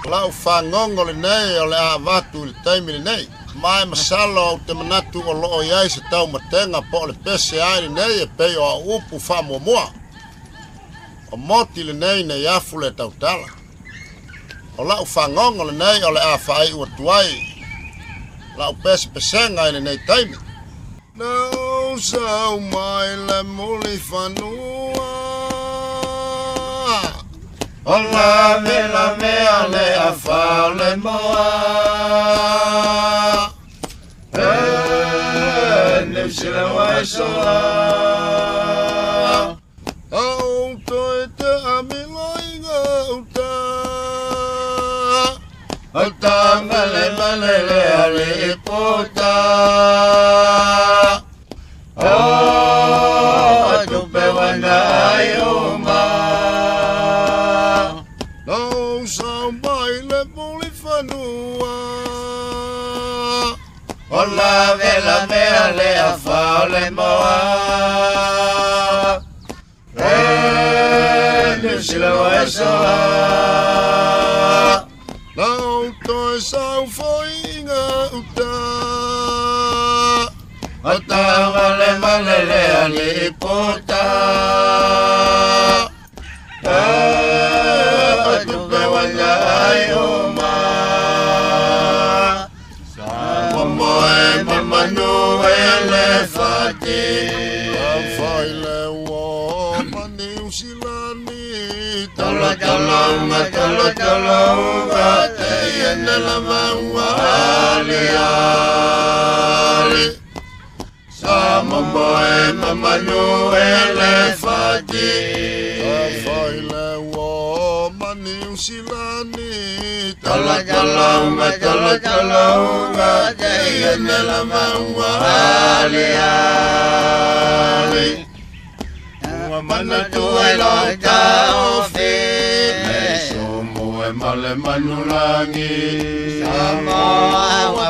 Lau whangongo le nei o le a watu le taimi le nei. Mai masalo au te manatu o loo iai se tau matenga po le pese ai le nei e pei o a upu whamuamua. O Moti le nei Neiafu le tautala. O lau whangongo le nei o le a whai ua tuai. Lau pese pesenga le nei taimi. Nau Saumaiafe le Mulifanua. O lavelavea le a whao le moa. Niu Sila wai sola. Gāuta te amilai gāuta. O tāofi le ali puta. O Tupe wana ai uma. Le Mulifanua. O lavelavea le a whao le moa. Niu Sila wai sola. Gāuta tāofi gāuta. O tāofi le ali puta. Tupe wana ai uma. Momoe manū le fati. Whai le wo Niu Silani. Tolotolo te lavelavea aliali. Momoe manū le fati. Whai le wo Niu Silani. Tolotolo te lavelavea aliali. Manatua lo tāofi. Isumu male manu Samoa wa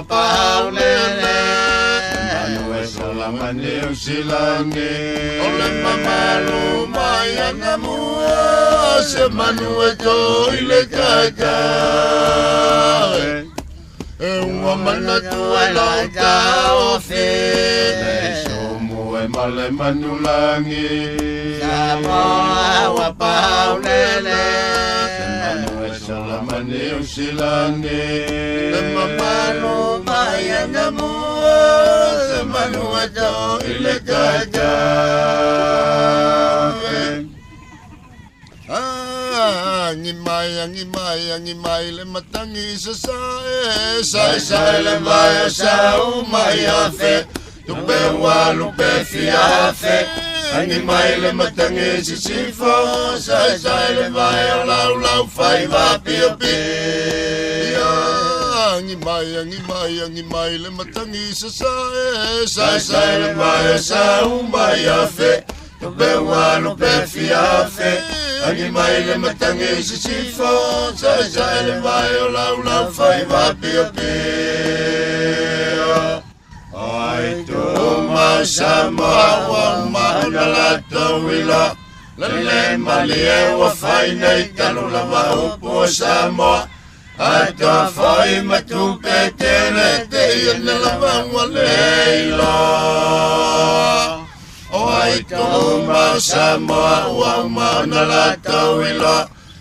Lele. Manu sola Niu Silani. Ole mamalu mai anamua. Se manu ile tāetafe. Ua manatua lo tāofi. Isumu male manu Samoa wa Lele. Manu sola Niu Silani. Mamalu mai anamua. Se manu ile tāetafe. Ngi mai le matangi sasa'e. Saesae le vai Saumaiafe. Tupe lupe fiafe. Ngi mai le matangi sisifo. Saesae le vai laulau fai va pio pio. Ngi mai le matangi sasa'e. Saesae le vai Saumaiafe. Tupe lupe fiafe. Ngi mai le matangi sisifo. Saesae le vai laulau fai va pio pio. Ai tu Samoa manū. Lele malie wa fai nei tanu lava upu Samoa. Ai tu fai Tupe tele te iana lava wa leilo. O ai tu Samoa wa manū.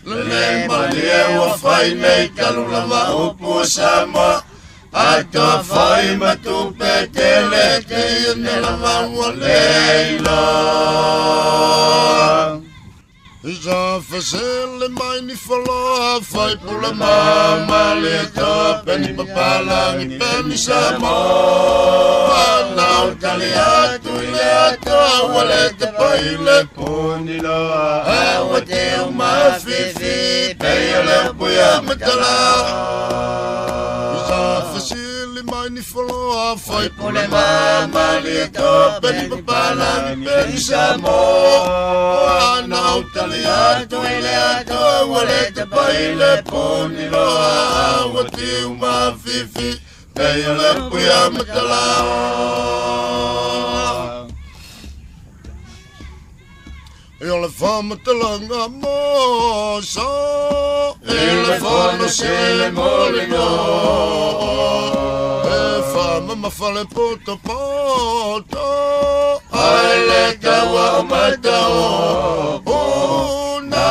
Lele malie wa fai nei tanu lava upu Samoa. Ata fai Tupe tele te iana lava wa leilo. Isa fesele mai ni whaloa fai pula mamali e Tupe ni papalangi peni Samoa. Nau tali atu ile atoa wale te paile puni loa. Awa te umafifi peia le puia matala. Fasili mai ni whaloa fai pule mamali e Tupe ni papalangi peni Samoa. Nau tali atu ile atoa wale te paile puni loa. Awa te umafifi peia le puia matala. Io le fama te langa mosa, il forno se le molino, e fama ma fa le puta, ai le kawa matao, una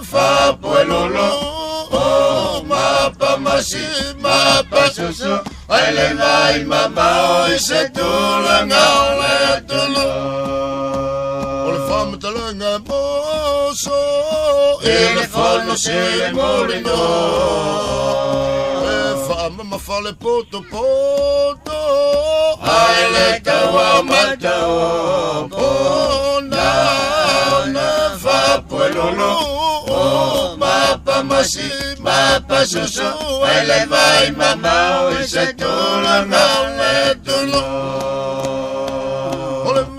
fa puelolo, mapa masi, mapa susu, ai le vai mamao, e se tu langa le tulo. Talanga moso, il forno se molino, e fama ma fa le poto, ai le kawa matao, na fa puelolo, mapa masi, mapa susu, ai le vai mamao, e se tu langa le tulo.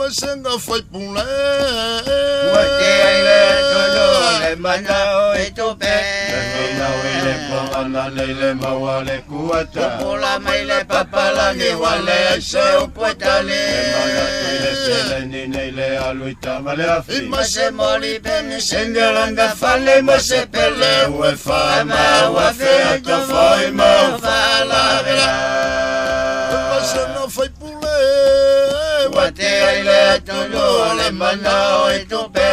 Senga fai pule, Moti ai le tolo le manū e tupe, le pomana le maua le gāuta, pula mai le papalangi wale se puta le Seleni le aluita maleafi, Mase moli beni sengalanga fale mase pele ue fama wafe atofoi mo fa lavelavea. Senga fai pule, Moti ai le tolo le manū e tupe,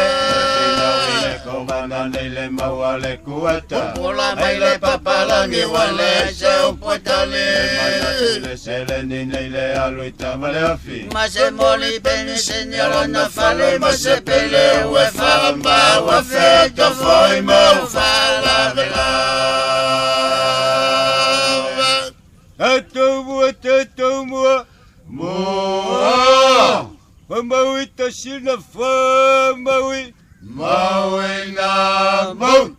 le pomana le maua le gāuta, pula mai le papalangi wale se puta le Seleni le aluita maleafi, Mase moli beni sengalanga fale mase pele ue fama wafe atofoi mo fa lavelavea. Taumua, Moa, Maui tasina fa, Maui. Maui na Mau.